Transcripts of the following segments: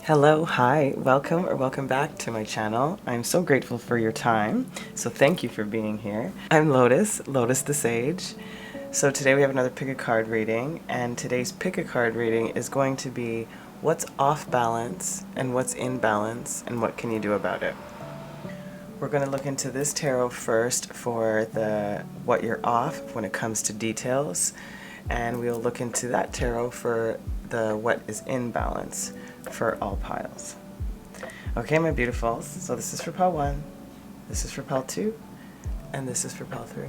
Hello, hi, welcome or welcome back to my channel. I'm so grateful for your time, so thank you for being here. I'm Lotus, Lotus the Sage. So today we have another pick a card reading, and today's pick a card reading is going to be what's off balance and what's in balance and what can you do about it. We're going to look into this tarot first for the what you're off when it comes to details, and we'll look into that tarot for the what is in balance for all piles. Okay, my beautifuls, so this is for pile 1, this is for pile 2, and this is for pile 3.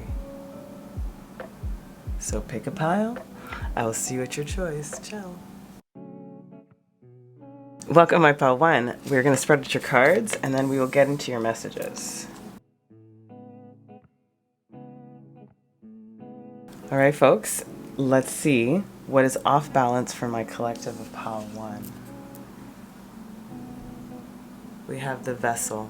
So pick a pile. I will see you at your choice. Ciao. Welcome, my pile 1. We're going to spread out your cards, and then we will get into your messages. All right, folks, let's see what is off balance for my collective of pile 1. We have the vessel.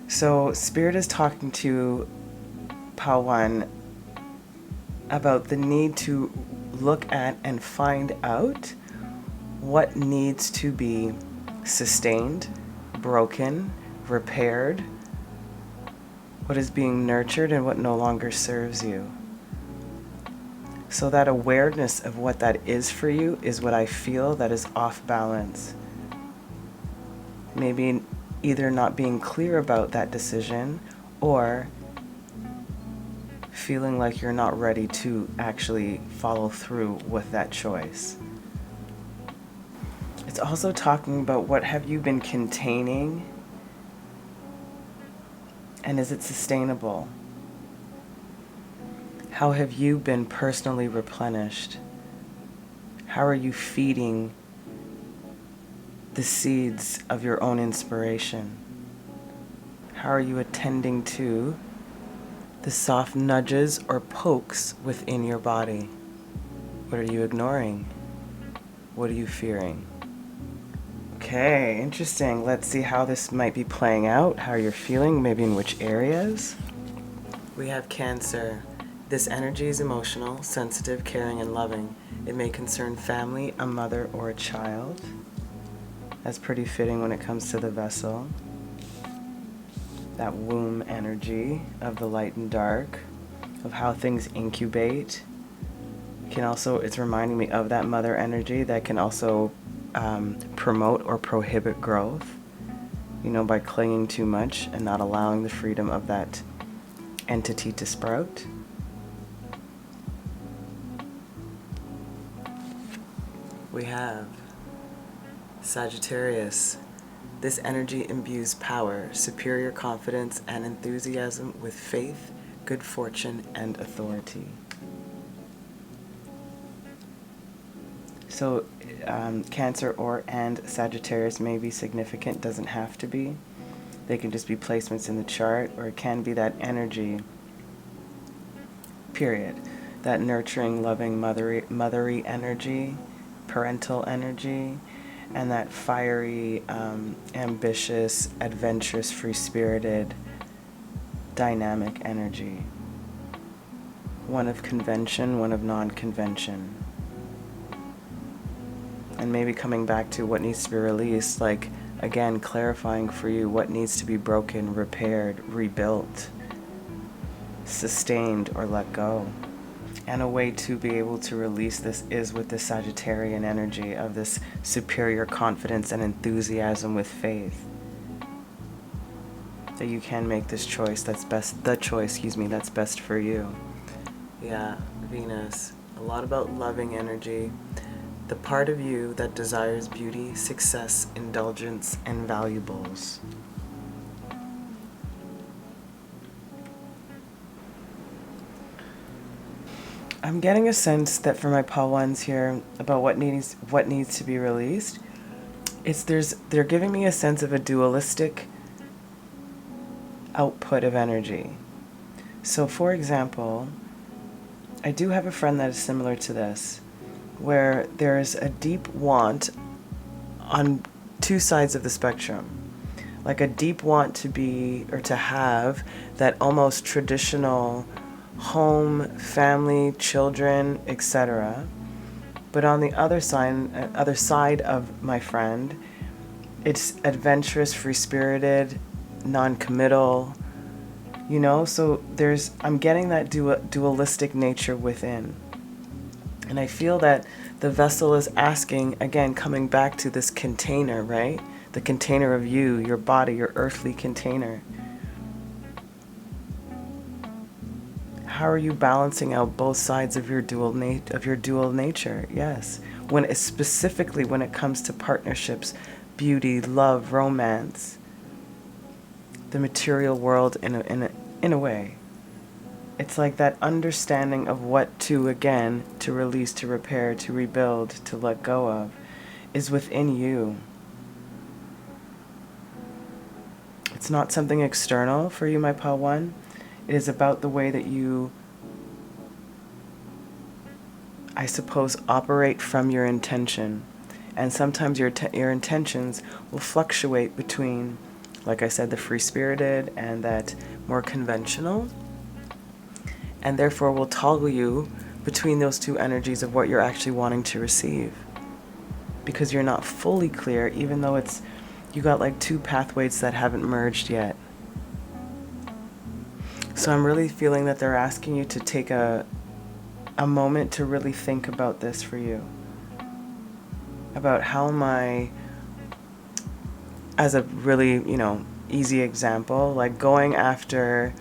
So Spirit is talking to pile 1 about the need to look at and find out what needs to be sustained, broken, repaired, what is being nurtured and what no longer serves you. So that awareness of what that is for you is what I feel that is off balance. Maybe either not being clear about that decision or feeling like you're not ready to actually follow through with that choice. It's also talking about what have you been containing and is it sustainable? How have you been personally replenished? How are you feeding the seeds of your own inspiration? How are you attending to the soft nudges or pokes within your body? What are you ignoring? What are you fearing? Okay, interesting. Let's see how this might be playing out, how you're feeling, maybe in which areas. We have Cancer. This energy is emotional, sensitive, caring, and loving. It may concern family, a mother, or a child. That's pretty fitting when it comes to the vessel. That womb energy of the light and dark, of how things incubate. It's reminding me of that mother energy that can also promote or prohibit growth, by clinging too much and not allowing the freedom of that entity to sprout. We have Sagittarius. This energy imbues power, superior confidence, and enthusiasm with faith, good fortune, and authority. So Cancer and Sagittarius may be significant, doesn't have to be. They can just be placements in the chart, or it can be that energy, period. That nurturing, loving, mothery energy, parental energy, and that fiery, ambitious, adventurous, free-spirited, dynamic energy. One of convention, one of non-convention. And maybe coming back to what needs to be released, like, again, clarifying for you what needs to be broken, repaired, rebuilt, sustained, or let go. And a way to be able to release this is with the Sagittarian energy of this superior confidence and enthusiasm with faith. That you can make this choice that's best, that's best for you. Yeah, Venus. A lot about loving energy. The part of you that desires beauty, success, indulgence, and valuables. I'm getting a sense that for my pile 1s here about what needs to be released. They're giving me a sense of a dualistic output of energy. So for example, I do have a friend that is similar to this, where there's a deep want on two sides of the spectrum. Like a deep want to be or to have that almost traditional home, family, children, etc. But on the other side of my friend, it's adventurous, free-spirited, non-committal, you know? So I'm getting that dualistic nature within. And I feel that the vessel is asking, again, coming back to this container, right? The container of you, your body, your earthly container. How are you balancing out both sides of your dual nature? Yes. Specifically when it comes to partnerships, beauty, love, romance, the material world in a way. It's like that understanding of what to release, to repair, to rebuild, to let go of, is within you. It's not something external for you, my 𝚆𝚅. It is about the way that you, I suppose, operate from your intention. And sometimes your intentions will fluctuate between, like I said, the free-spirited and that more conventional. And therefore will toggle you between those two energies of what you're actually wanting to receive. Because you're not fully clear, even though you got like two pathways that haven't merged yet. So I'm really feeling that they're asking you to take a moment to really think about this for you. About how am I, as a really, easy example, like going after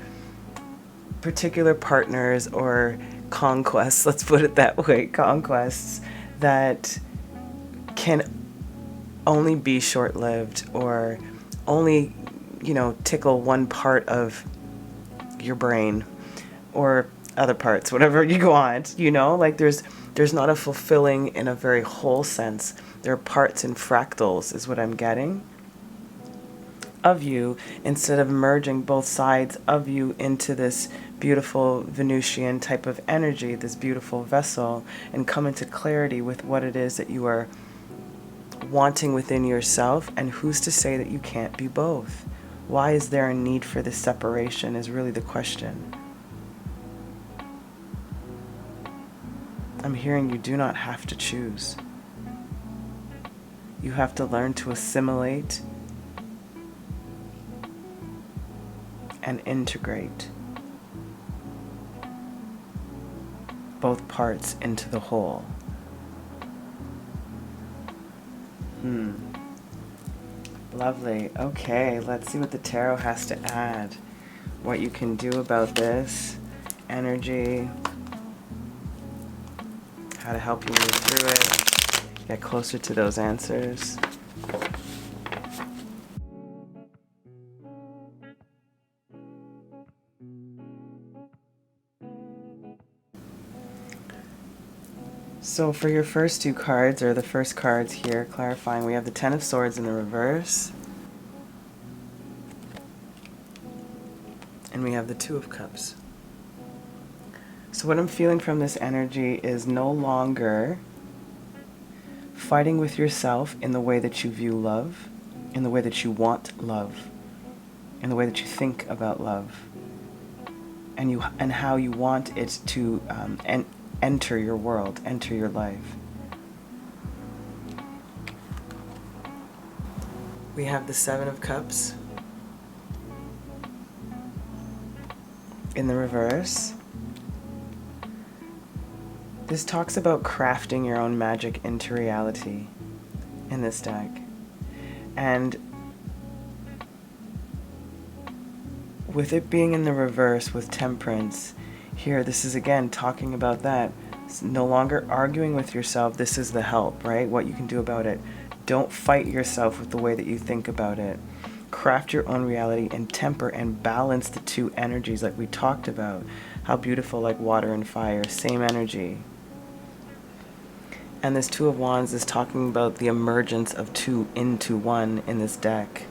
particular partners or conquests, let's put it that way, conquests that can only be short-lived or only, tickle one part of your brain or other parts, whatever you want, like there's not a fulfilling in a very whole sense. There are parts and fractals is what I'm getting of you, instead of merging both sides of you into this beautiful Venusian type of energy, this beautiful vessel, and come into clarity with what it is that you are wanting within yourself. And who's to say that you can't be both? Why is there a need for this separation is really the question. I'm hearing you do not have to choose. You have to learn to assimilate and integrate both parts into the whole. Lovely. Okay, let's see what the tarot has to add. What you can do about this energy. How to help you move through it. Get closer to those answers. So for your first two cards, or the first cards here, clarifying, we have the Ten of Swords in the reverse. And we have the Two of Cups. So what I'm feeling from this energy is no longer fighting with yourself in the way that you view love, in the way that you want love, in the way that you think about love, and how you want it to enter your world, enter your life. We have the Seven of Cups in the reverse. This talks about crafting your own magic into reality in this deck. And with it being in the reverse with Temperance, here this is again talking about that. It's no longer arguing with yourself. This is the help, right? What you can do about it. Don't fight yourself with the way that you think about it. Craft your own reality and temper and balance the two energies like we talked about. How beautiful, like water and fire, same energy. And this Two of Wands is talking about the emergence of two into one in this deck.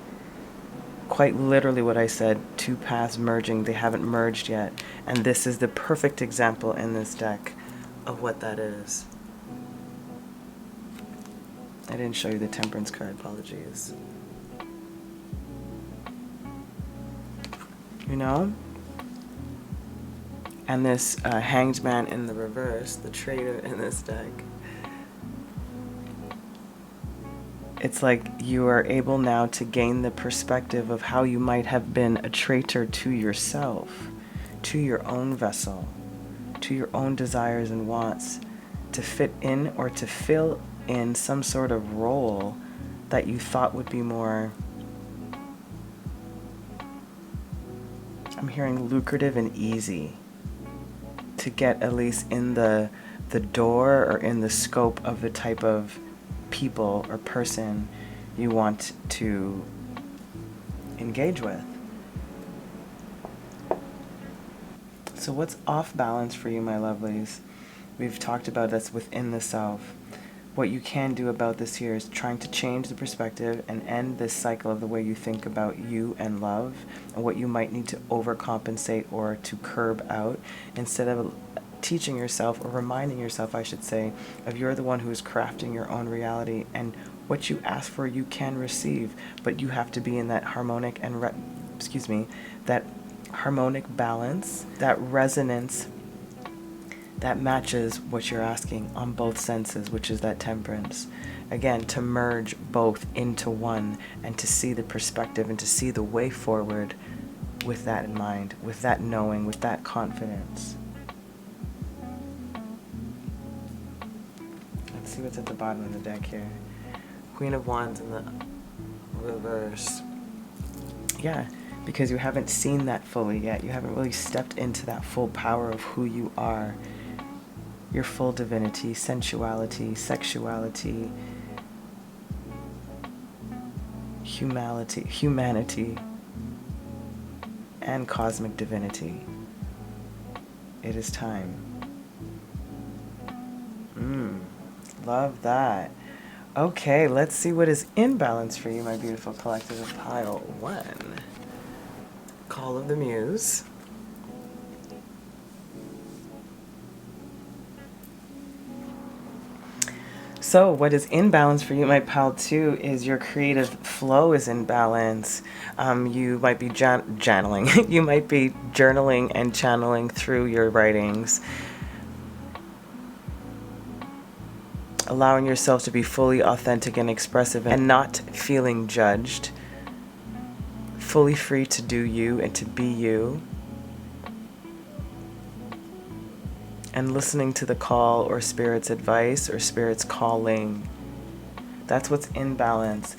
Quite literally what I said, two paths merging, they haven't merged yet. And this is the perfect example in this deck of what that is. I didn't show you the Temperance card, apologies. And this Hanged Man in the reverse, the traitor in this deck, it's like you are able now to gain the perspective of how you might have been a traitor to yourself, to your own vessel, to your own desires and wants, to fit in or to fill in some sort of role that you thought would be more, I'm hearing lucrative and easy, to get at least in the door or in the scope of the type of people or person you want to engage with. So what's off balance for you, my lovelies? We've talked about that's within the self. What you can do about this here is trying to change the perspective and end this cycle of the way you think about you and love, and what you might need to overcompensate or to curb out, instead of teaching yourself, or reminding yourself, I should say, of you're the one who is crafting your own reality, and what you ask for you can receive, but you have to be in that harmonic and that harmonic balance, that resonance that matches what you're asking on both senses, which is that temperance. Again, to merge both into one and to see the perspective and to see the way forward with that in mind, with that knowing, with that confidence. Let's see what's at the bottom of the deck here. Queen of Wands in the reverse. Yeah, because you haven't seen that fully yet. You haven't really stepped into that full power of who you are. Your full divinity, sensuality, sexuality, humanity, and cosmic divinity. It is time. Love that. Okay, let's see what is in balance for you, my beautiful collective of pile 1. Call of the Muse. So what is in balance for you, my pile 2, is your creative flow is in balance. You might be journaling. You might be journaling and channeling through your writings, allowing yourself to be fully authentic and expressive and not feeling judged, fully free to do you and to be you, and listening to the call or Spirit's advice or Spirit's calling. That's what's in balance.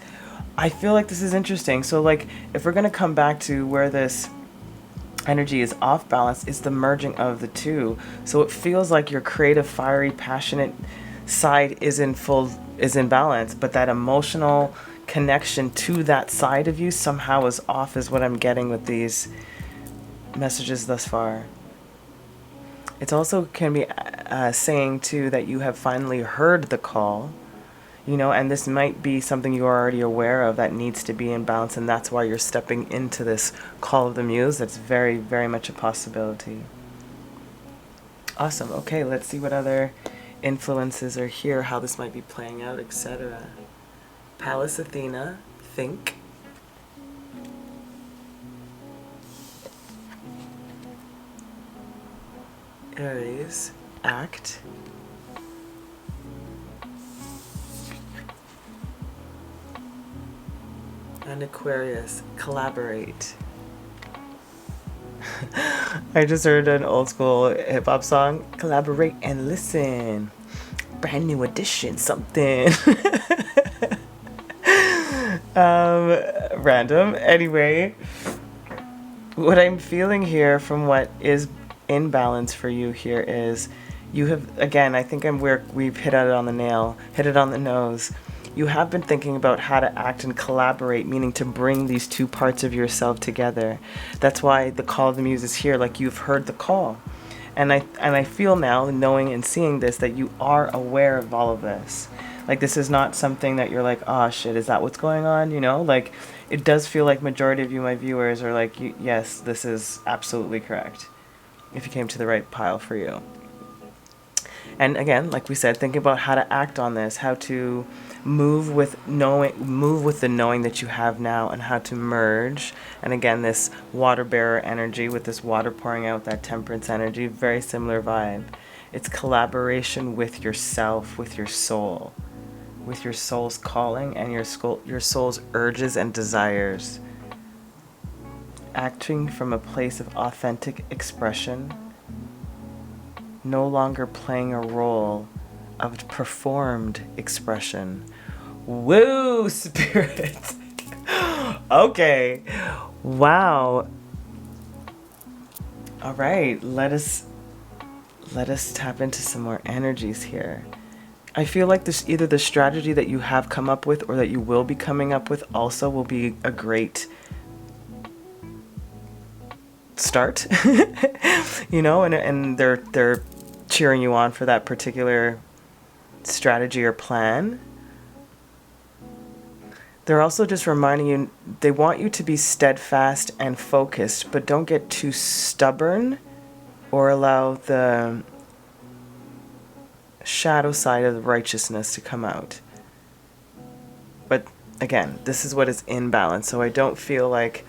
I feel like this is interesting. So like, if we're going to come back to where this energy is off balance, it's the merging of the two. So it feels like your creative, fiery, passionate side is in balance, but that emotional connection to that side of you somehow is off, is what I'm getting with these messages thus far. It also can be saying too that you have finally heard the call, you know, and this might be something you're already aware of that needs to be in balance, and that's why you're stepping into this call of the Muse. That's very, very much a possibility. Awesome. Okay, let's see what other influences are here, how this might be playing out, etc. Pallas Athena, think. Aries, act. And Aquarius, collaborate. I just heard an old school hip hop song, collaborate and listen. Brand new edition, something. Random. Anyway, what I'm feeling here from what is in balance for you here is you have, again, I think we've hit it on the nose. You have been thinking about how to act and collaborate, meaning to bring these two parts of yourself together. That's why the call of the Muse is here, like you've heard the call. And I feel now, knowing and seeing this, that you are aware of all of this. Like, this is not something that you're like, oh shit, is that what's going on? You know, like, it does feel like majority of you, my viewers, are like, yes, this is absolutely correct, if you came to the right pile for you. And again, like we said, thinking about how to act on this, how to move with the knowing that you have now and how to merge. And again, this water bearer energy with this water pouring out, that temperance energy, very similar vibe. It's collaboration with yourself, with your soul, with your soul's calling and your soul's urges and desires. Acting from a place of authentic expression, no longer playing a role of performed expression. Woo, spirit. Okay. Wow. All right, let us tap into some more energies here. I feel like this, either the strategy that you have come up with or that you will be coming up with also will be a great start. You know, and they're cheering you on for that particular strategy or plan. They're also just reminding you, they want you to be steadfast and focused, but don't get too stubborn or allow the shadow side of the righteousness to come out. But again, this is what is in balance, so I don't feel like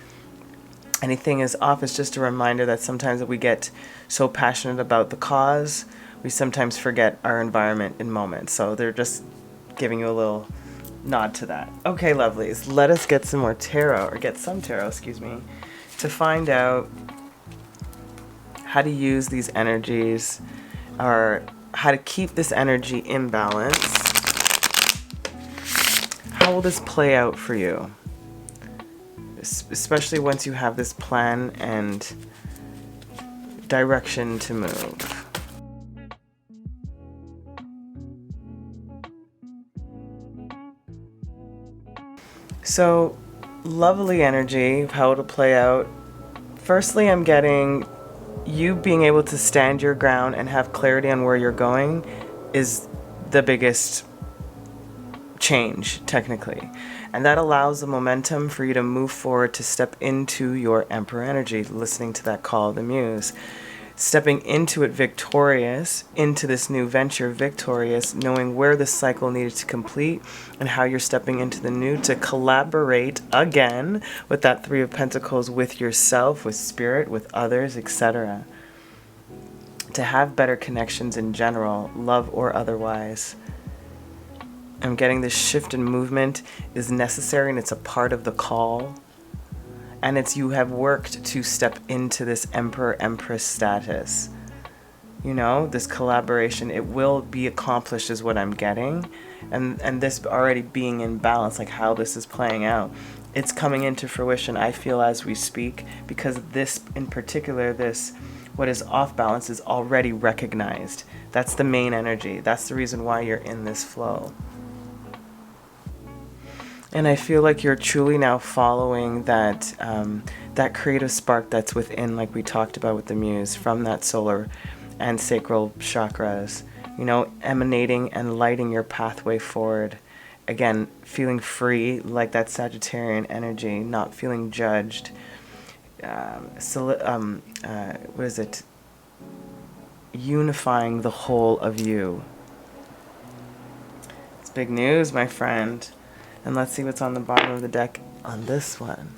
anything is off. It's just a reminder that sometimes we get so passionate about the cause, we sometimes forget our environment in moments. So they're just giving you a little nod to that. Okay, lovelies, let us get some more tarot, or get some tarot, excuse me, to find out how to use these energies, or how to keep this energy in balance. How will this play out for you? Especially once you have this plan and direction to move. So, lovely energy, how it'll play out. Firstly, I'm getting you being able to stand your ground and have clarity on where you're going is the biggest change, technically. And that allows the momentum for you to move forward, to step into your Emperor energy, listening to that call of the Muse. Stepping into it victorious, into this new venture victorious, knowing where the cycle needed to complete and how you're stepping into the new to collaborate again with that Three of Pentacles, with yourself, with spirit, with others, etc. To have better connections in general, love or otherwise. I'm getting this shift in movement is necessary, and it's a part of the call. And it's you have worked to step into this Emperor-Empress status. You know, this collaboration, it will be accomplished is what I'm getting. And this already being in balance, like how this is playing out, it's coming into fruition, I feel, as we speak, because this in particular, this what is off balance is already recognized. That's the main energy. That's the reason why you're in this flow. And I feel like you're truly now following that that creative spark that's within, like we talked about with the Muse, from that solar and sacral chakras, you know, emanating and lighting your pathway forward. Again, feeling free, like that Sagittarian energy, not feeling judged. What is it? Unifying the whole of you. It's big news, my friend. And let's see what's on the bottom of the deck on this one.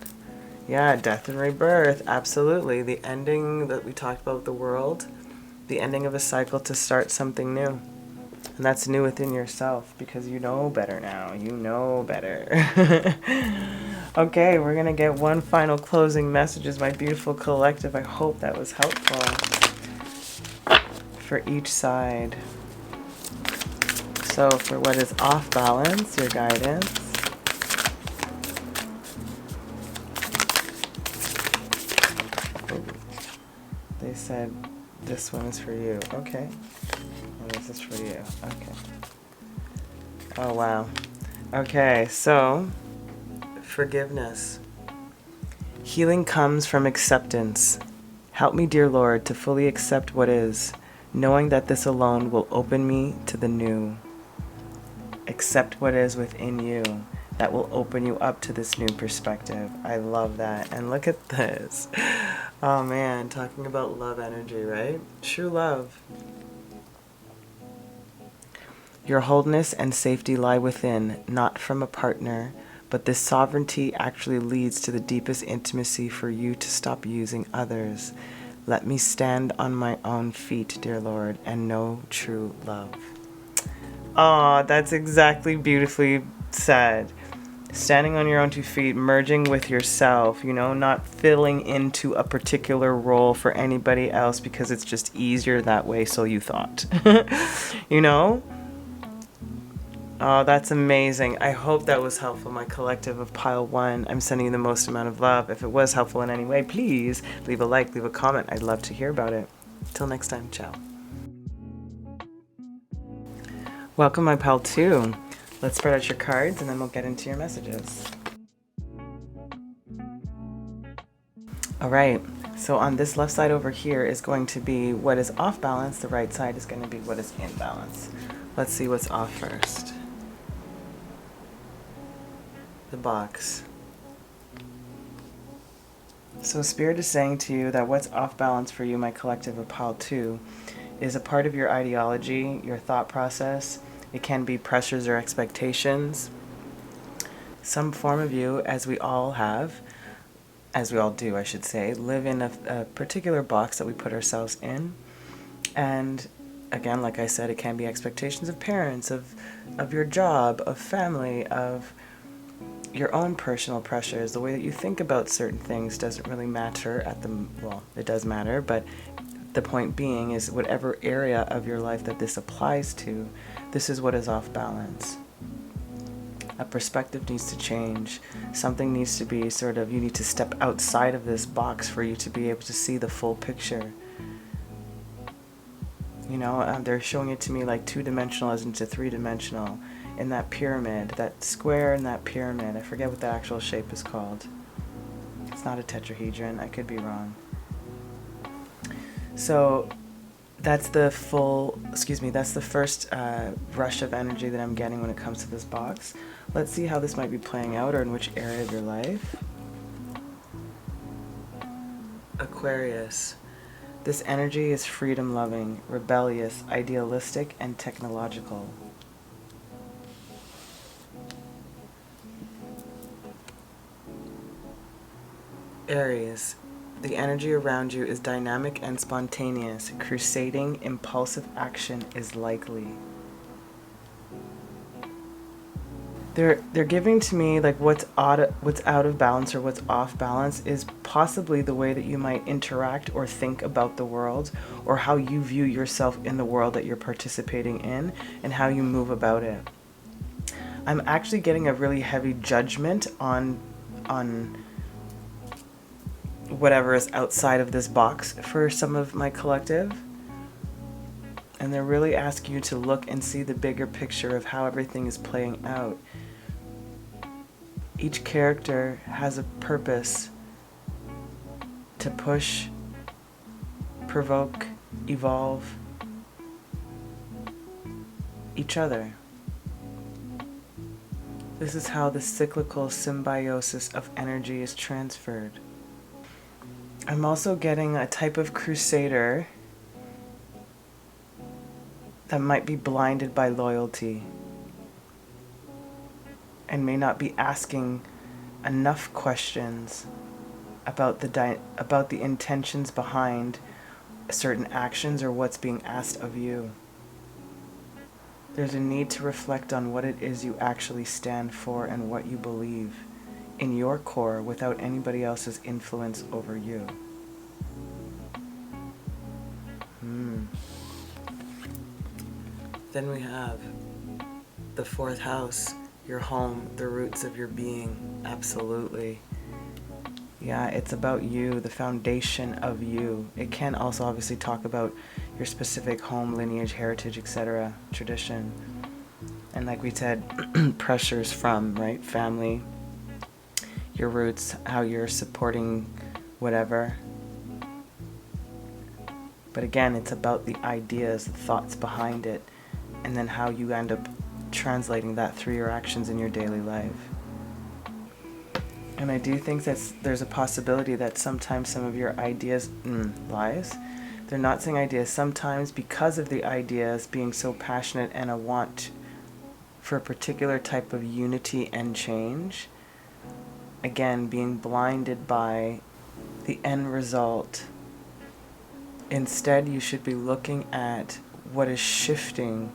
Yeah, death and rebirth, absolutely. The ending that we talked about with the world, the ending of a cycle to start something new. And that's new within yourself, because you know better now. You know better. Okay, we're going to get one final closing messages, my beautiful collective. I hope that was helpful for each side. So for what is off balance, your guidance. They said this one is for you. Okay. And this is for you. Okay. Oh, wow. Okay, so forgiveness. Healing comes from acceptance. Help me, dear Lord, to fully accept what is, knowing that this alone will open me to the new. Accept what is within you. That will open you up to this new perspective. I love that. And look at this. Oh man, talking about love energy, right? True love. Your wholeness and safety lie within, not from a partner, but this sovereignty actually leads to the deepest intimacy for you to stop using others. Let me stand on my own feet, dear Lord, and know true love. Aw, that's exactly beautifully said. Standing on your own 2 feet, merging with yourself, you know, not filling into a particular role for anybody else because it's just easier that way, so you thought. You know? Oh, that's amazing. I hope that was helpful, my collective of Pile 1. I'm sending you the most amount of love. If it was helpful in any way, please leave a like, leave a comment. I'd love to hear about it. Till next time, ciao. Welcome, my Pile 2. Let's spread out your cards and then we'll get into your messages. All right, so on this left side over here is going to be what is off balance. The right side is going to be what is in balance. Let's see what's off first. The box. So Spirit is saying to you that what's off balance for you, my collective of Pile 2, is a part of your ideology, your thought process. It can be pressures or expectations. Some form of you, as we all do, I should say, live in a particular box that we put ourselves in. And again, like I said, it can be expectations of parents, of your job, of family, of your own personal pressures. The way that you think about certain things doesn't really matter well, it does matter, but the point being is whatever area of your life that this applies to, this is what is off balance. A perspective needs to change. Something needs to be you need to step outside of this box for you to be able to see the full picture. You know, they're showing it to me like 2-dimensional as into 3-dimensional. In that pyramid, that square in that pyramid, I forget what the actual shape is called. It's not a tetrahedron, I could be wrong. So that's the first rush of energy that I'm getting when it comes to this box. Let's see how this might be playing out or in which area of your life. Aquarius. This energy is freedom-loving, rebellious, idealistic, and technological. Aries. The energy around you is dynamic and spontaneous. Crusading, impulsive action is likely. They're giving to me like what's out of balance or what's off balance is possibly the way that you might interact or think about the world, or how you view yourself in the world that you're participating in and how you move about it. I'm actually getting a really heavy judgment on whatever is outside of this box for some of my collective. And they're really asking you to look and see the bigger picture of how everything is playing out. Each character has a purpose to push, provoke, evolve each other. This is how the cyclical symbiosis of energy is transferred. I'm also getting a type of crusader that might be blinded by loyalty and may not be asking enough questions about the intentions behind certain actions or what's being asked of you. There's a need to reflect on what it is you actually stand for and what you believe in your core without anybody else's influence over you. Then we have the 4th house, your home, the roots of your being. Absolutely. Yeah, it's about you, the foundation of you. It can also obviously talk about your specific home, lineage, heritage, etc., tradition. And like we said, pressures from, right, family, your roots, how you're supporting whatever. But again, it's about the ideas, the thoughts behind it, and then how you end up translating that through your actions in your daily life. And I do think that there's a possibility that sometimes some of your ideas, lies, they're not saying ideas, sometimes because of the ideas being so passionate and a want for a particular type of unity and change, again, being blinded by the end result. Instead, you should be looking at what is shifting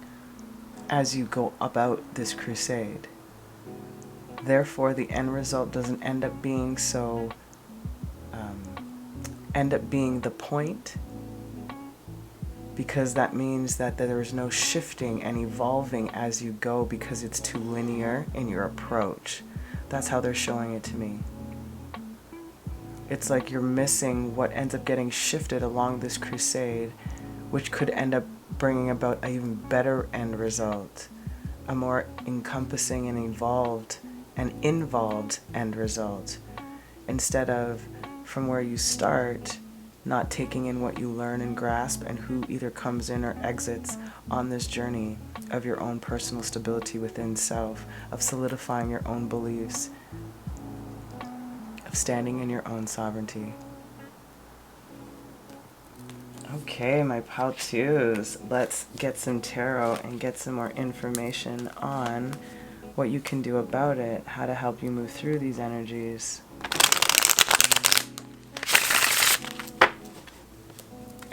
as you go about this crusade. Therefore, the end result doesn't end up being the point, because that means that there is no shifting and evolving as you go, because it's too linear in your approach. That's how they're showing it to me. It's like you're missing what ends up getting shifted along this crusade, which could end up bringing about an even better end result, a more encompassing and evolved and involved end result, instead of from where you start, not taking in what you learn and grasp, and who either comes in or exits on this journey of your own personal stability within self, of solidifying your own beliefs, of standing in your own sovereignty. Okay, my 𝚆𝚅, let's get some tarot and get some more information on what you can do about it, how to help you move through these energies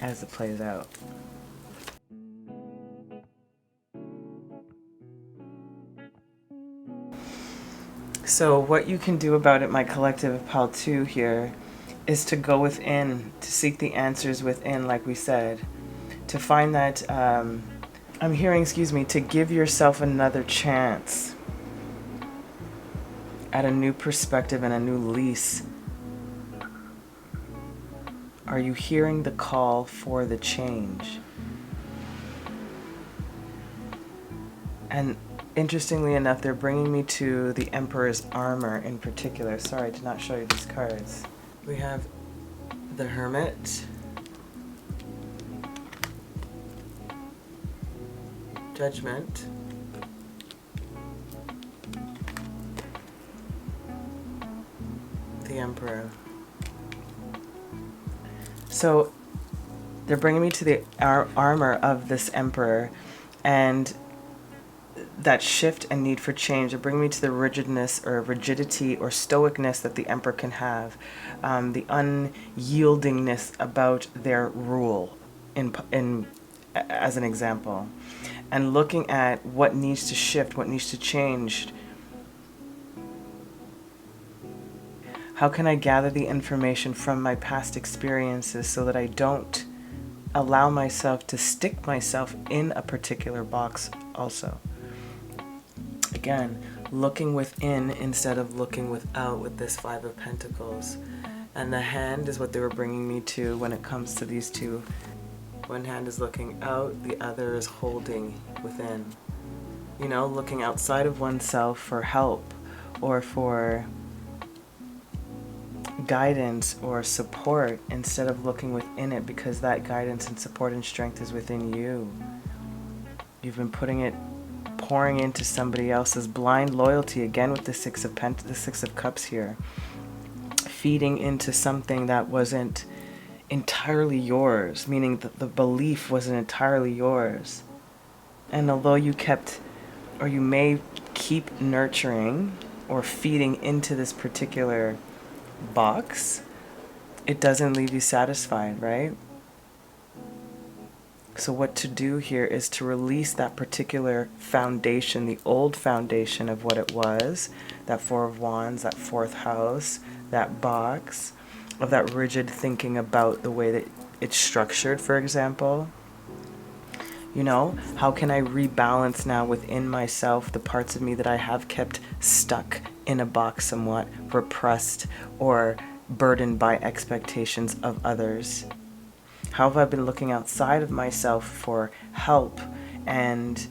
as it plays out. So what you can do about it, my collective 𝚆𝚅 here, is to go within, to seek the answers within, like we said, to find that, to give yourself another chance at a new perspective and a new lease. Are you hearing the call for the change? And interestingly enough, they're bringing me to the Emperor's armor in particular. Sorry, I did not show you these cards. We have the Hermit, Judgment, the Emperor. So they're bringing me to the armor of this Emperor, and that shift and need for change. They're bringing me to the rigidness or rigidity or stoicness that the Emperor can have, the unyieldingness about their rule, as an example, and looking at what needs to shift, what needs to change. How can I gather the information from my past experiences so that I don't allow myself to stick myself in a particular box also? Again, looking within instead of looking without with this Five of Pentacles. And the hand is what they were bringing me to when it comes to these two. One hand is looking out, the other is holding within. You know, looking outside of oneself for help or for guidance or support instead of looking within it, because that guidance and support and strength is within you. You've been pouring into somebody else's blind loyalty, again with the Six of Cups here, feeding into something that wasn't entirely yours, meaning that the belief wasn't entirely yours. And although you may keep nurturing or feeding into this particular box, it doesn't leave you satisfied, right? So what to do here is to release that particular foundation, the old foundation of what it was, that Four of Wands, that fourth house, that box, of that rigid thinking about the way that it's structured, for example. You know, how can I rebalance now within myself the parts of me that I have kept stuck in a box somewhat, repressed or burdened by expectations of others? How have I been looking outside of myself for help, and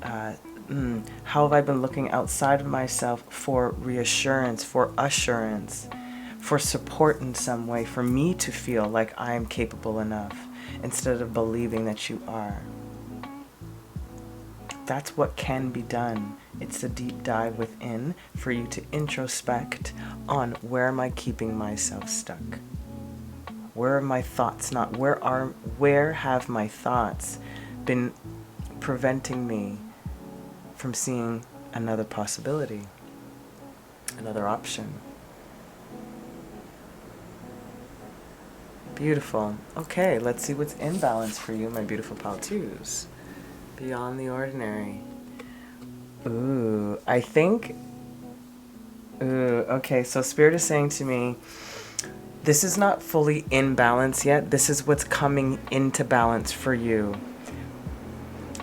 how have I been looking outside of myself for reassurance, for assurance, for support in some way, for me to feel like I am capable enough instead of believing that you are? That's what can be done. It's a deep dive within for you to introspect on, where am I keeping myself stuck? Where are my thoughts not? Where have my thoughts been preventing me from seeing another possibility, another option. Beautiful. Okay, let's see what's in balance for you, my beautiful Pal-2s. Beyond the ordinary. Ooh, I think... Ooh, okay, so Spirit is saying to me, this is not fully in balance yet. This is what's coming into balance for you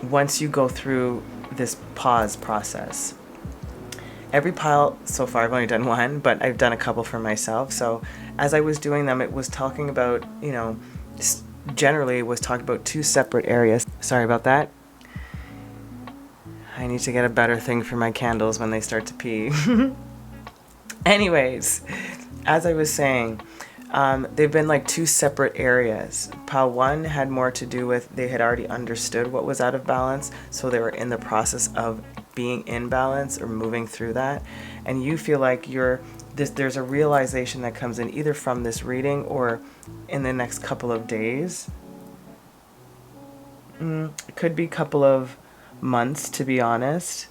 once you go through this pause process. Every pile so far, I've only done one, but I've done a couple for myself. So as I was doing them, it was talking about, you know, generally it was talking about two separate areas. Sorry about that. I need to get a better thing for my candles when they start to pee. Anyways, as I was saying, they've been like two separate areas. Pile 1 had more to do with they had already understood what was out of balance, so they were in the process of being in balance or moving through that. And you feel like there's a realization that comes in either from this reading or in the next couple of days. It could be a couple of months, to be honest.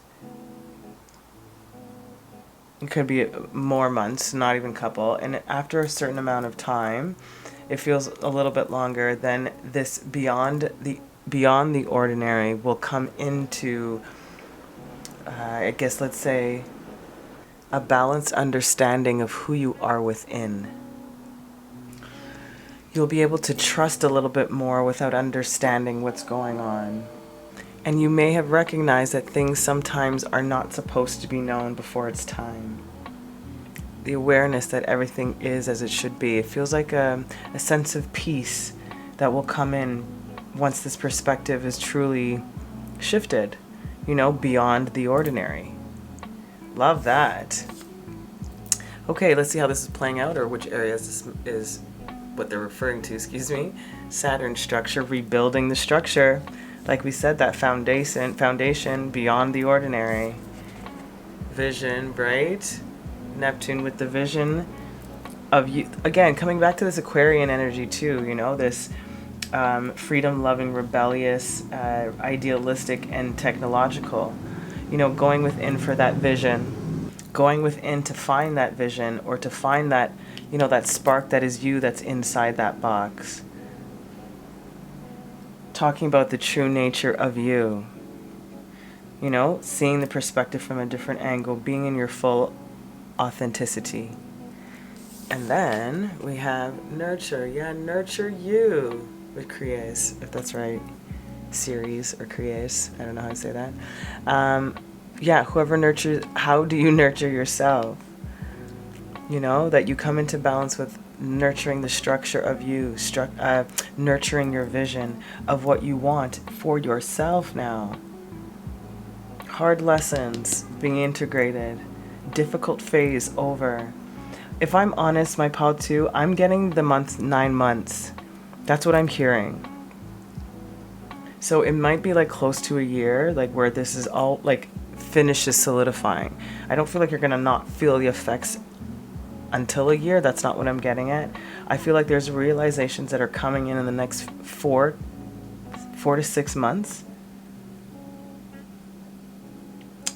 It could be more months, not even couple. And after a certain amount of time, it feels a little bit longer, then this beyond the ordinary will come into, I guess, let's say, a balanced understanding of who you are within. You'll be able to trust a little bit more without understanding what's going on. And you may have recognized that things sometimes are not supposed to be known before it's time. The awareness that everything is as it should be. It feels like a sense of peace that will come in once this perspective is truly shifted, you know, beyond the ordinary. Love that. Okay, let's see how this is playing out, or which areas this is what they're referring to, excuse me. Saturn structure, rebuilding the structure. Like we said, that foundation beyond the ordinary. Vision, right? Neptune with the vision of you. Again, coming back to this Aquarian energy too, you know, this freedom-loving, rebellious, idealistic, and technological. You know, going within for that vision. Going within to find that vision, or to find that, you know, that spark that is you that's inside that box. Talking about the true nature of you. You know, seeing the perspective from a different angle, being in your full authenticity. And then we have nurture. Yeah, nurture you with ᴘᴜs, if that's right. Series or ᴘᴜs. I don't know how to say that. Yeah, whoever nurtures, how do you nurture yourself? You know, that you come into balance with nurturing the structure of you, nurturing your vision of what you want for yourself now. Hard lessons being integrated, difficult phase over. If I'm honest, my Pal-2, I'm getting the month 9 months. That's what I'm hearing. So it might be like close to a year, like where this is all like finishes solidifying. I don't feel like you're gonna not feel the effects until a year. That's not what I'm getting at. I feel like there's realizations that are coming in the next 4 to 6 months.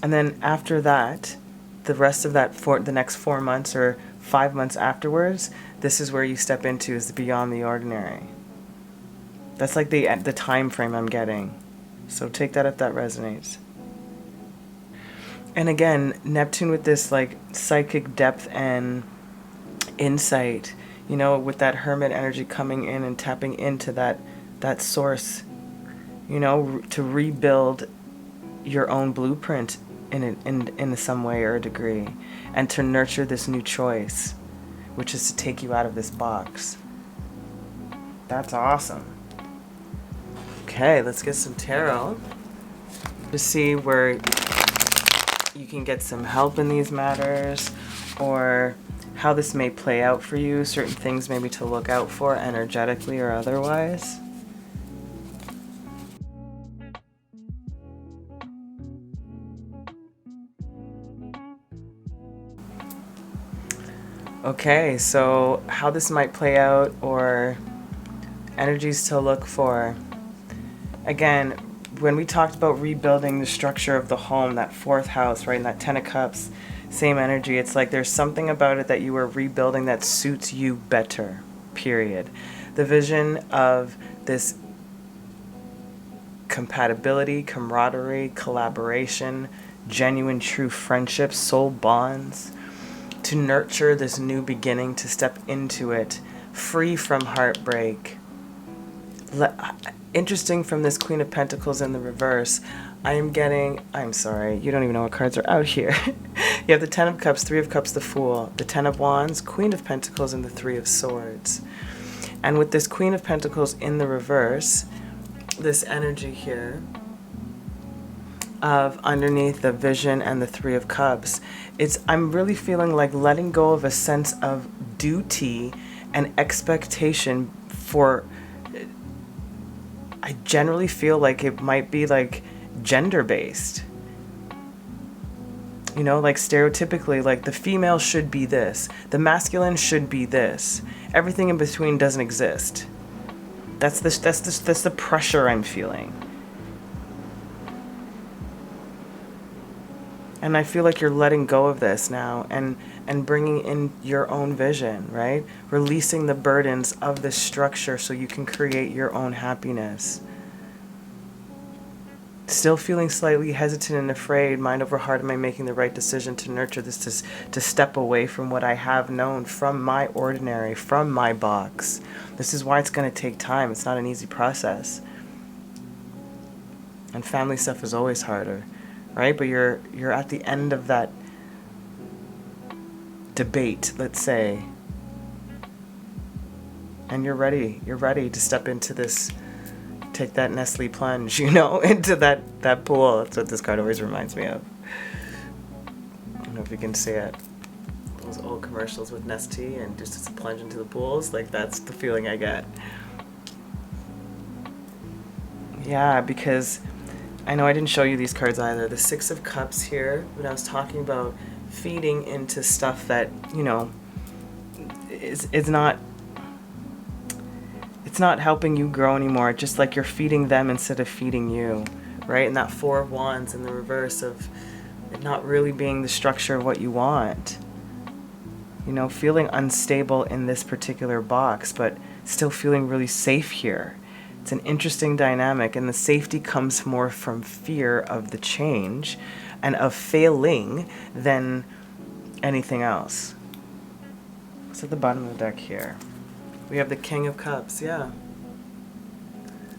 And then after that, the rest of that, for the next 4 months or 5 months afterwards, this is where you step into is beyond the ordinary. That's like the time frame I'm getting. So take that if that resonates. And again, Neptune with this like psychic depth and insight, you know, with that hermit energy coming in and tapping into that source, you know, to rebuild your own blueprint in some way or a degree, and to nurture this new choice, which is to take you out of this box. That's awesome. Okay, let's get some tarot to see where you can get some help in these matters, or how this may play out for you, certain things maybe to look out for energetically or otherwise. Okay, so how this might play out or energies to look for. Again, when we talked about rebuilding the structure of the home, that fourth house, right, and that 10 of Cups, same energy. It's like there's something about it that you are rebuilding that suits you better, period. The vision of this compatibility, camaraderie, collaboration, genuine true friendships, soul bonds, to nurture this new beginning, to step into it, free from heartbreak. Interesting, from this Queen of Pentacles in the reverse, I'm sorry, you don't even know what cards are out here. You have the 10 of Cups, 3 of Cups, the Fool, the 10 of Wands, Queen of Pentacles, and the 3 of Swords. And with this Queen of Pentacles in the reverse, this energy here of underneath the Vision and the 3 of Cups, I'm really feeling like letting go of a sense of duty and expectation for, I generally feel like it might be like gender-based. You know, like stereotypically, like the female should be this, the masculine should be this. Everything in between doesn't exist. That's the pressure I'm feeling. And I feel like you're letting go of this now and bringing in your own vision, right? Releasing the burdens of this structure so you can create your own happiness. Still feeling slightly hesitant and afraid, mind over heart, am I making the right decision to nurture this, to step away from what I have known, from my ordinary, from my box. This is why it's going to take time. It's not an easy process. And family stuff is always harder, right? But you're at the end of that debate, let's say, and you're ready to step into this, take that Nestle plunge, you know, into that pool. That's what this card always reminds me of. I don't know if you can see it. Those old commercials with Nestle and just a plunge into the pools. Like, that's the feeling I get. Yeah, because I know I didn't show you these cards either. The 6 of Cups here, when I was talking about feeding into stuff that, you know, is not, it's not helping you grow anymore. Just like you're feeding them instead of feeding you, right? And that 4 of Wands in the reverse of it not really being the structure of what you want. You know, feeling unstable in this particular box, but still feeling really safe here. It's an interesting dynamic, and the safety comes more from fear of the change and of failing than anything else. What's at the bottom of the deck here? We have the King of Cups, yeah.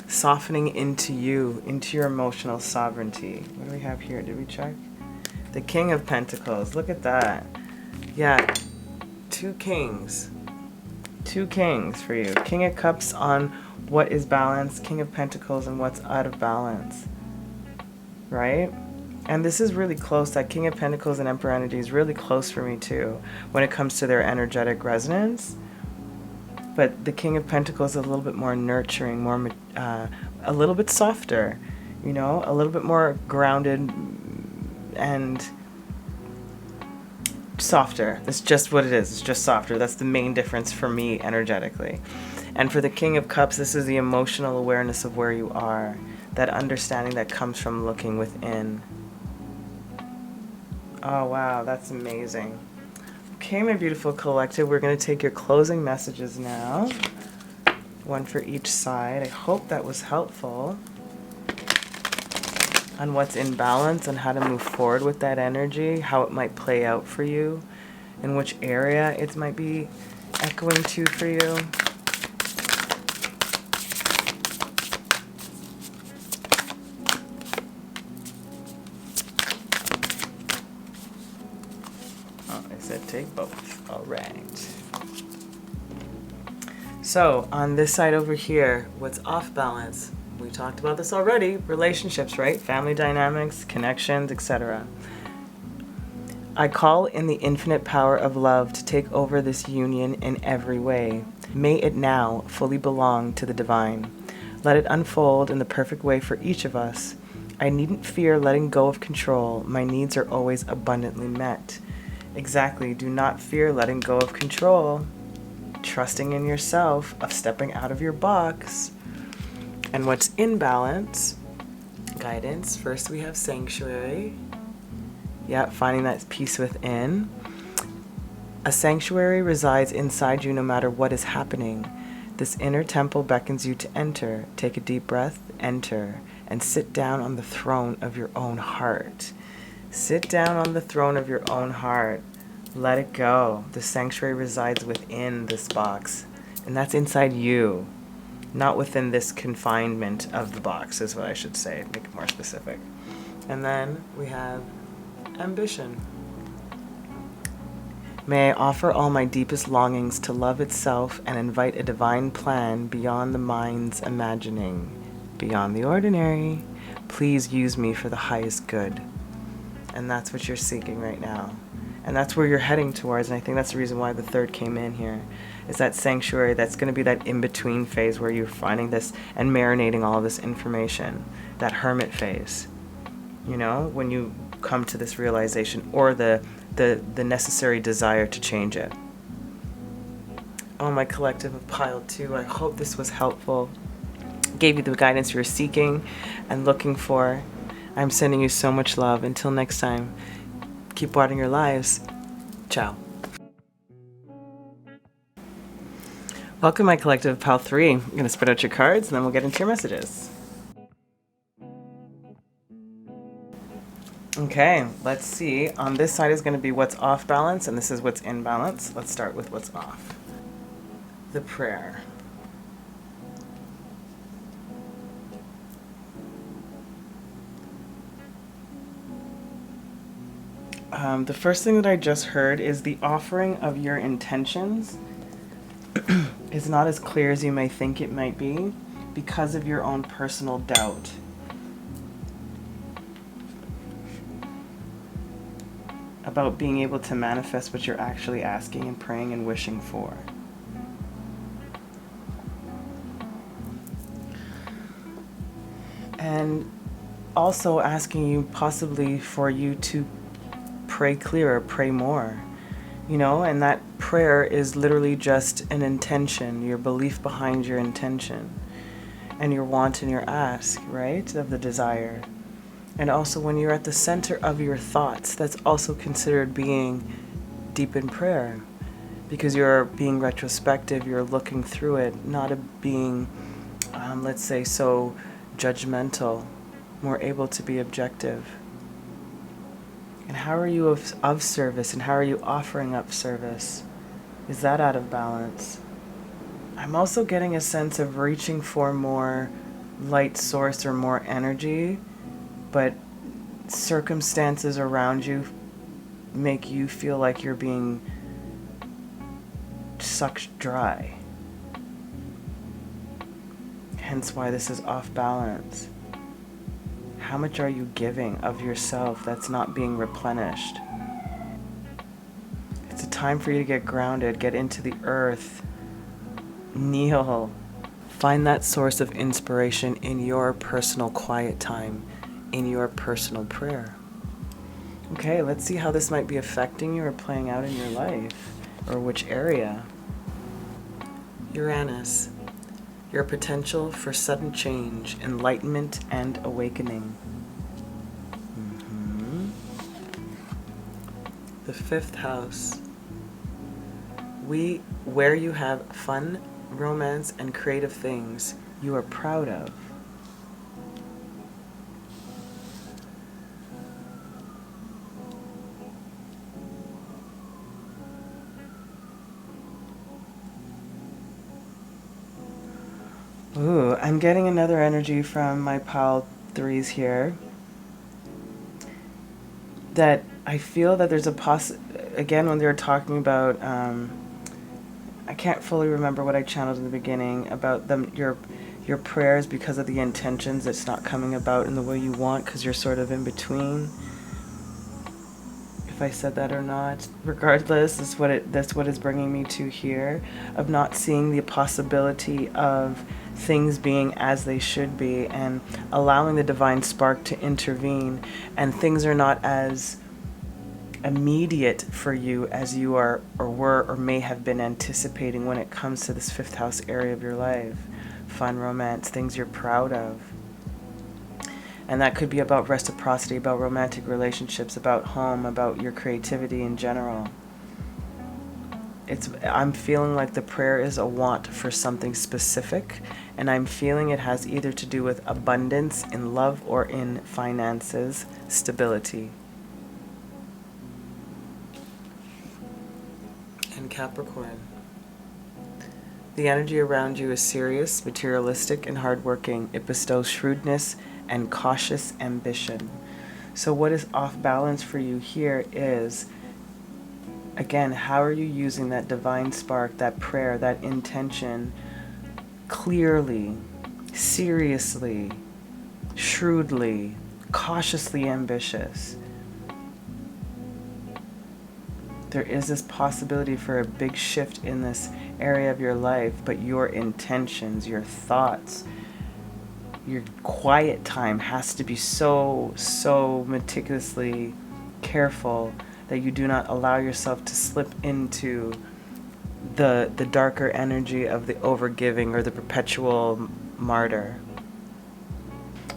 Softening into you, into your emotional sovereignty. What do we have here? Did we check? The King of Pentacles, look at that. Yeah, 2 kings. 2 kings for you. King of Cups on what is balanced, King of Pentacles and what's out of balance, right? And this is really close. That King of Pentacles and Emperor energy is really close for me too when it comes to their energetic resonance. But the King of Pentacles is a little bit more nurturing, more a little bit softer, you know, a little bit more grounded and softer. That's just what it is. It's just softer. That's the main difference for me energetically. And for the King of Cups, this is the emotional awareness of where you are, that understanding that comes from looking within. Oh, wow, that's amazing. Okay, my beautiful collective, we're going to take your closing messages now. One for each side. I hope that was helpful on what's in balance and how to move forward with that energy, how it might play out for you, in which area it might be echoing to for you. Take both. All right. So on this side over here, what's off balance? We talked about this already. Relationships, right? Family dynamics, connections, etc. I call in the infinite power of love to take over this union in every way. May it now fully belong to the divine. Let it unfold in the perfect way for each of us. I needn't fear letting go of control. My needs are always abundantly met. Exactly. Do not fear letting go of control. Trusting in yourself, of stepping out of your box. And what's in balance, Guidance. First we have sanctuary. Yeah, finding that peace within. A sanctuary resides inside you no matter what is happening. This inner temple beckons you to enter. Take a deep breath, enter, and sit down on the throne of your own heart. Sit down on the throne of your own heart. Let it go. The sanctuary resides within this box, and that's inside you, not within this confinement of the box, is what I should say, make it more specific. And then we have ambition. May I offer all my deepest longings to love itself and invite a divine plan beyond the mind's imagining, beyond the ordinary. Please use me for the highest good. And that's what you're seeking right now. And that's where you're heading towards, and I think that's the reason why the third came in here, is that sanctuary. That's going to be that in-between phase where you're finding this and marinating all of this information, that hermit phase, you know, when you come to this realization or the necessary desire to change it. Oh, my collective of pile 2, I hope this was helpful, gave you the guidance you're seeking and looking for. I'm sending you so much love. Until next time, keep watering your lives. Ciao. Welcome, my collective pile 3. I'm going to spread out your cards and then we'll get into your messages. Okay, let's see. On this side is going to be what's off balance, and this is what's in balance. Let's start with what's off. The prayer. The first thing that I just heard is the offering of your intentions is not as clear as you may think it might be because of your own personal doubt. About being able to manifest what you're actually asking and praying and wishing for. And also asking you possibly for you to pray clearer, pray more, you know, and that prayer is literally just an intention, your belief behind your intention and your want and your ask, right, of the desire. And also when you're at the center of your thoughts, that's also considered being deep in prayer because you're being retrospective, you're looking through it, not being, let's say, so judgmental, more able to be objective. And how are you of service, and how are you offering up service? Is that out of balance? I'm also getting a sense of reaching for more light source or more energy, but circumstances around you make you feel like you're being sucked dry. Hence why this is off balance. How much are you giving of yourself that's not being replenished? It's a time for you to get grounded, get into the earth, kneel. Find that source of inspiration in your personal quiet time, in your personal prayer. Okay, let's see how this might be affecting you or playing out in your life, or which area. Uranus. Your potential for sudden change, enlightenment, and awakening. The 5th house. Where you have fun, romance, and creative things you are proud of. Ooh, I'm getting another energy from my pile 3s here. That I feel that there's a again, when they were talking about, I can't fully remember what I channeled in the beginning about your prayers because of the intentions. It's not coming about in the way you want because you're sort of in between. If I said that or not, regardless, that's what is bringing me to here, of not seeing the possibility of things being as they should be and allowing the divine spark to intervene, and things are not as immediate for you as you are or were or may have been anticipating when it comes to this 5th house area of your life. Fun, romance, things you're proud of. And that could be about reciprocity, about romantic relationships, about home, about your creativity in general. I'm feeling like the prayer is a want for something specific, and I'm feeling it has either to do with abundance in love or in finances, stability. And Capricorn. The energy around you is serious, materialistic, and hardworking. It bestows shrewdness and cautious ambition. So what is off balance for you here is, again, how are you using that divine spark, that prayer, that intention clearly, seriously, shrewdly, cautiously ambitious? There is this possibility for a big shift in this area of your life, but your intentions, your thoughts, your quiet time has to be so meticulously careful that you do not allow yourself to slip into the darker energy of the overgiving or the perpetual martyr.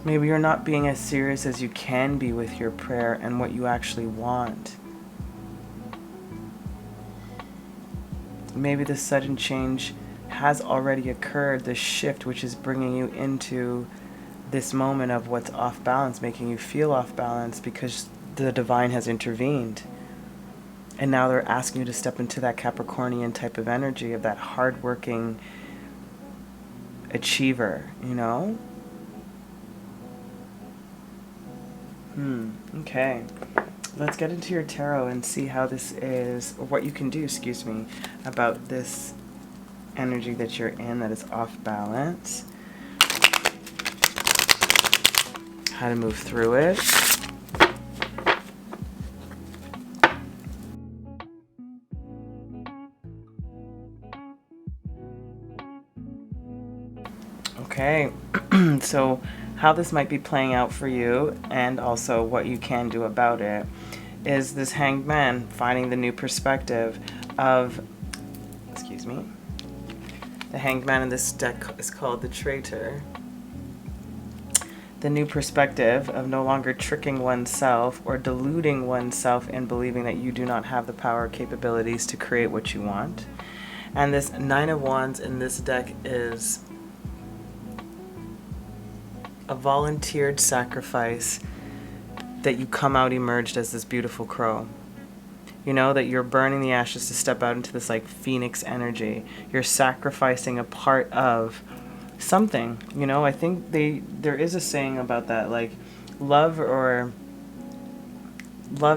Maybe you're not being as serious as you can be with your prayer and what you actually want. Maybe this sudden change has already occurred, this shift which is bringing you into this moment of what's off balance, making you feel off balance because the divine has intervened. And now they're asking you to step into that Capricornian type of energy, of that hardworking achiever, you know? Okay. Let's get into your tarot and see how this is, or what you can do, about this energy that you're in that is off balance. How to move through it. Okay, so how this might be playing out for you, and also what you can do about it, is this Hanged Man finding the new perspective of, the Hanged Man in this deck is called the Traitor. The new perspective of no longer tricking oneself or deluding oneself in believing that you do not have the power or capabilities to create what you want. And this Nine of Wands in this deck is a volunteered sacrifice that you come out emerged as this beautiful crow. You know, that you're burning the ashes to step out into this like phoenix energy. You're sacrificing a part of something, you know. I think there is a saying about that, like love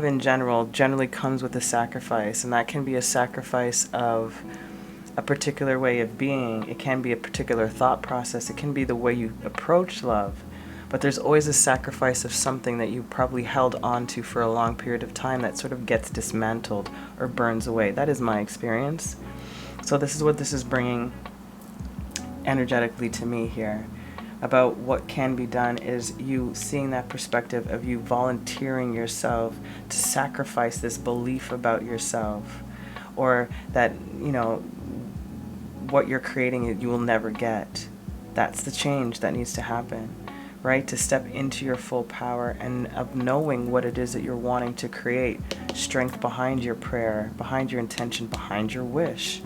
in generally comes with a sacrifice, and that can be a sacrifice of a particular way of being. It can be a particular thought process. It can be the way you approach love. But there's always a sacrifice of something that you probably held on to for a long period of time that sort of gets dismantled or burns away. That is my experience. So this is what this is bringing energetically to me here. About what can be done is you seeing that perspective of you volunteering yourself to sacrifice this belief about yourself, or that, you know, what you're creating you will never get. That's the change that needs to happen. Right? To step into your full power and of knowing what it is that you're wanting to create. Strength behind your prayer, behind your intention, behind your wish.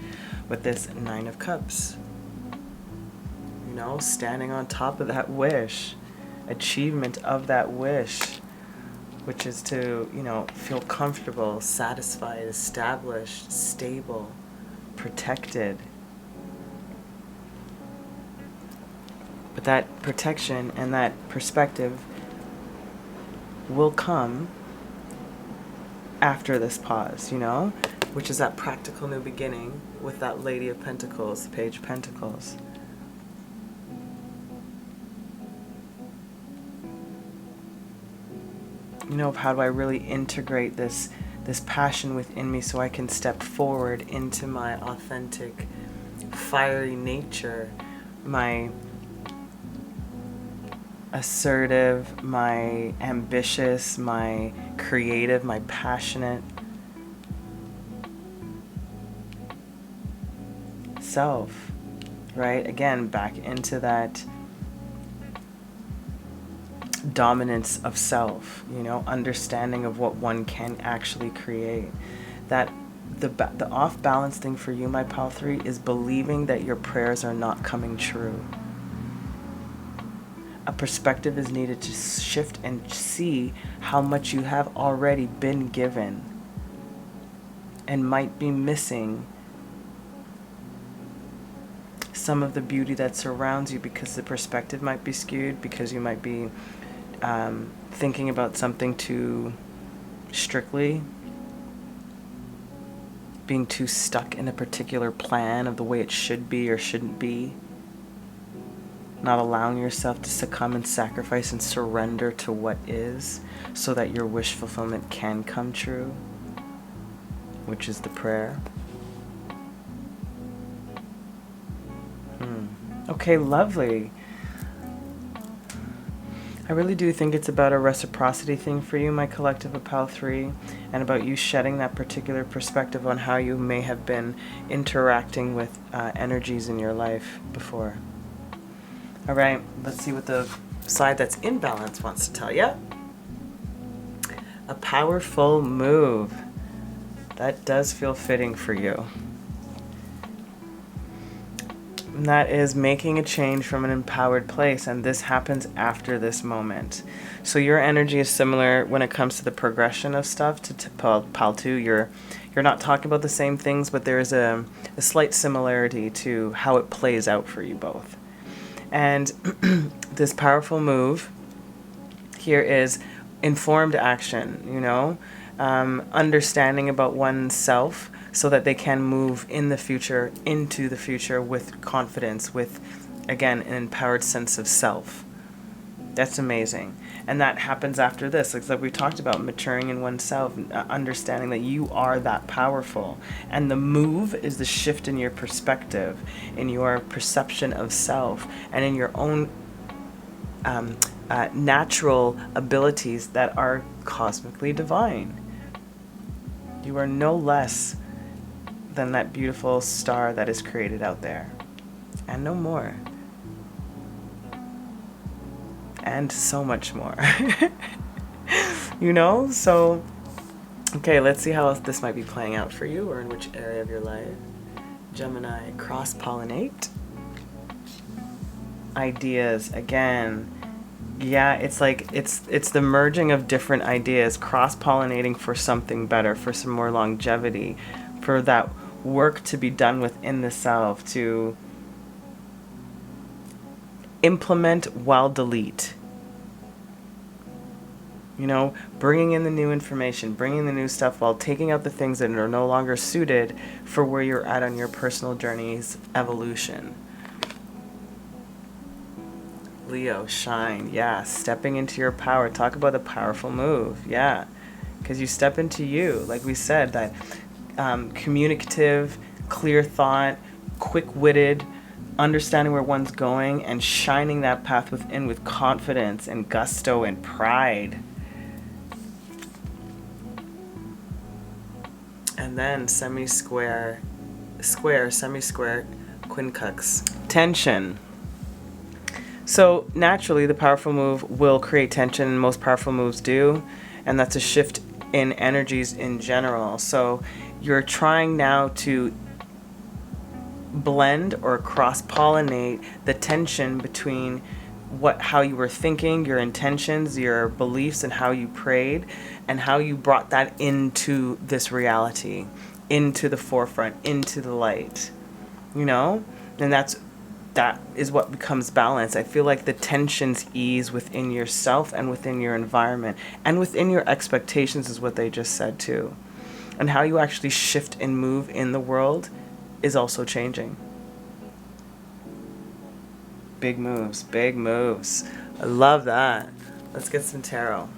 With this Nine of Cups. You know, standing on top of that wish. Achievement of that wish. Which is to, you know, feel comfortable, satisfied, established, stable, protected. But that protection and that perspective will come after this pause, you know? Which is that practical new beginning with that Lady of Pentacles, the Page of Pentacles. You know, how do I really integrate this passion within me so I can step forward into my authentic, fiery nature, my assertive, my ambitious, my creative, my passionate self, right? Again, back into that dominance of self, you know, understanding of what one can actually create. That the off-balance thing for you, my pal 3, is believing that your prayers are not coming true. A perspective is needed to shift and see how much you have already been given and might be missing some of the beauty that surrounds you because the perspective might be skewed, because you might be thinking about something too strictly, being too stuck in a particular plan of the way it should be or shouldn't be, not allowing yourself to succumb and sacrifice and surrender to what is so that your wish fulfillment can come true, which is the prayer. Okay, lovely. I really do think it's about a reciprocity thing for you, my collective of pal 3, and about you shedding that particular perspective on how you may have been interacting with energies in your life before. All right, let's see what the side that's in balance wants to tell you. A powerful move. That does feel fitting for you. And that is making a change from an empowered place, and this happens after this moment. So your energy is similar when it comes to the progression of stuff to pal 2. You're not talking about the same things, but there is a slight similarity to how it plays out for you both. And this powerful move here is informed action, you know, understanding about oneself so that they can move in the future, into the future with confidence, with, again, an empowered sense of self. That's amazing. And that happens after this. Like we talked about, maturing in oneself, understanding that you are that powerful. And the move is the shift in your perspective, in your perception of self, and in your own natural abilities that are cosmically divine. You are no less than that beautiful star that is created out there, and no more, and so much more. You know, so okay, let's see how this might be playing out for you, or in which area of your life. Gemini, cross-pollinate. Ideas, again. Yeah, it's like it's the merging of different ideas, cross-pollinating for something better, for some more longevity, for that work to be done within the self, to implement while delete. You know, bringing in the new information, bringing the new stuff while taking out the things that are no longer suited for where you're at on your personal journey's evolution. Leo, shine. Yeah, stepping into your power. Talk about a powerful move. Yeah, because you step into you. Like we said, that communicative, clear thought, quick-witted, understanding where one's going, and shining that path within with confidence and gusto and pride. And then semi-square, quincux. Tension. So naturally, the powerful move will create tension, and most powerful moves do, and that's a shift in energies in general. So you're trying now to blend or cross-pollinate the tension between how you were thinking, your intentions, your beliefs, and how you prayed, and how you brought that into this reality, into the forefront, into the light, you know? And that is what becomes balance. I feel like the tensions ease within yourself and within your environment, and within your expectations is what they just said too. And how you actually shift and move in the world is also changing. Big moves, big moves. I love that. Let's get some tarot.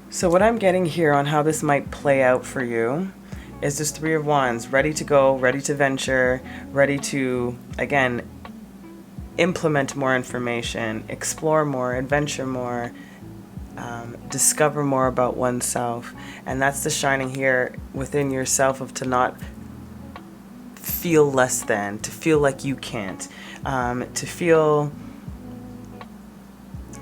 So what I'm getting here on how this might play out for you is this Three of Wands, ready to go, ready to venture, ready to, again, implement more information, explore more, adventure more, discover more about oneself. And that's the shining here within yourself, of to not feel less than, to feel like you can't, to feel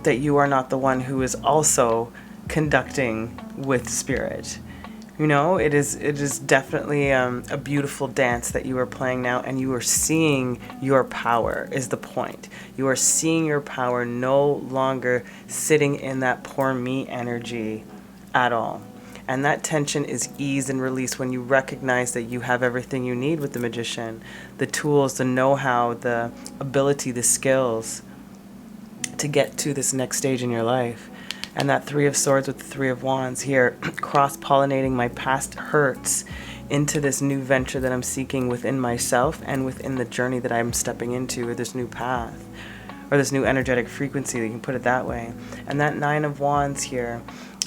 that you are not the one who is also conducting with spirit. You know, it is definitely a beautiful dance that you are playing now, and you are seeing your power is the point. You are seeing your power, no longer sitting in that poor me energy at all. And that tension is eased and released when you recognize that you have everything you need with the magician, the tools, the know-how, the ability, the skills to get to this next stage in your life. And that Three of Swords with the Three of Wands here, cross-pollinating my past hurts into this new venture that I'm seeking within myself and within the journey that I'm stepping into, or this new path, or this new energetic frequency, you can put it that way. And that Nine of Wands here,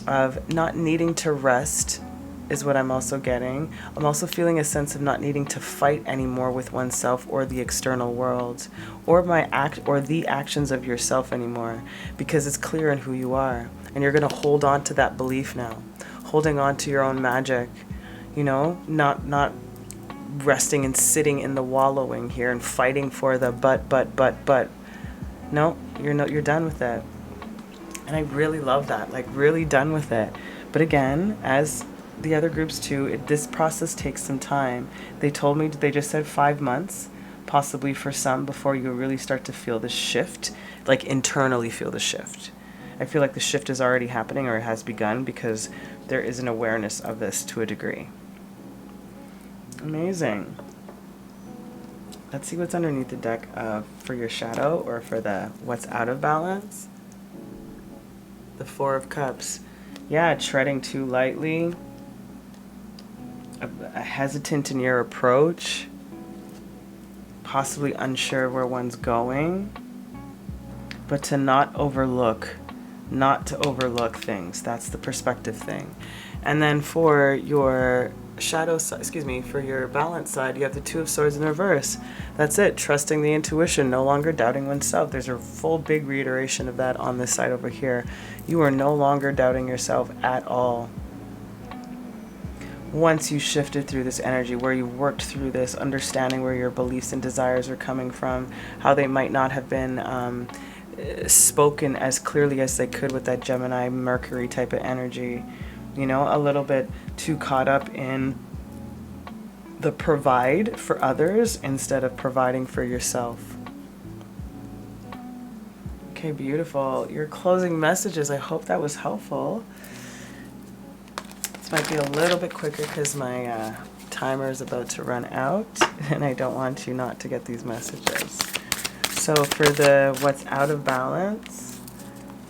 of not needing to rest, is what I'm also getting. I'm also feeling a sense of not needing to fight anymore with oneself or the external world, or the actions of yourself anymore, because it's clear in who you are. And you're going to hold on to that belief now, holding on to your own magic, you know, not resting and sitting in the wallowing here and fighting for the but. No, you're done with it. And I really love that, like really done with it. But again, as the other groups too, this process takes some time. They told me, they just said 5 months, possibly for some, before you really start to feel the shift, like internally feel the shift. I feel like the shift is already happening, or it has begun, because there is an awareness of this to a degree. Amazing. Let's see what's underneath the deck for your shadow, or for the what's out of balance. The Four of Cups. Yeah, treading too lightly. Hesitant in your approach. Possibly unsure where one's going. But to not overlook things. That's the perspective thing. And then for your shadow side, for your balance side, you have the Two of Swords in reverse. That's it. Trusting the intuition, no longer doubting oneself. There's a full big reiteration of that on this side over here. You are no longer doubting yourself at all. Once you shifted through this energy, where you worked through this, understanding where your beliefs and desires are coming from, how they might not have been spoken as clearly as they could with that Gemini Mercury type of energy, you know, a little bit too caught up in the provide for others instead of providing for yourself. Okay, beautiful. Your closing messages, I hope that was helpful. This might be a little bit quicker because my timer is about to run out, and I don't want you not to get these messages. So for the what's out of balance,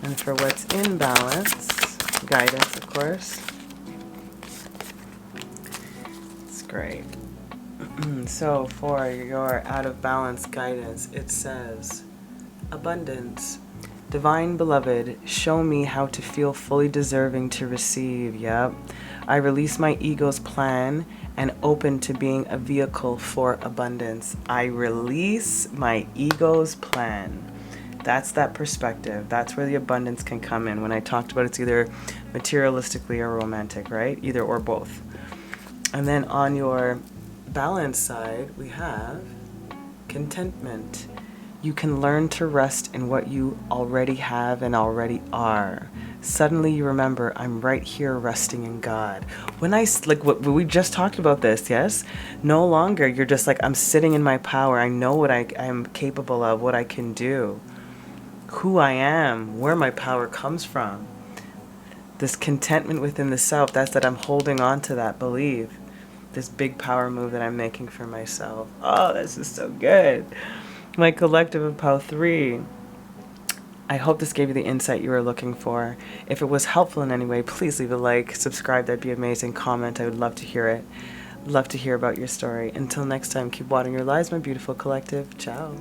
and for what's in balance, guidance, of course. It's great. So for your out of balance guidance, it says, abundance. Divine beloved, show me how to feel fully deserving to receive. Yep. I release my ego's plan and open to being a vehicle for abundance. I release my ego's plan. That's that perspective. That's where the abundance can come in. When I talked about it's either materialistically or romantic, right? Either or both. And then on your balance side, we have contentment. You can learn to rest in what you already have and already are. Suddenly you remember, I'm right here resting in God. When we just talked about this, yes? No longer you're just like, I'm sitting in my power. I know what I am capable of, what I can do, who I am, where my power comes from. This contentment within the self, that's that I'm holding on to that belief. This big power move that I'm making for myself. Oh, this is so good. My collective of POW 3. I hope this gave you the insight you were looking for. If it was helpful in any way, please leave a like, subscribe, that'd be amazing. Comment, I would love to hear it. Love to hear about your story. Until next time, keep watering your lives, my beautiful collective. Ciao.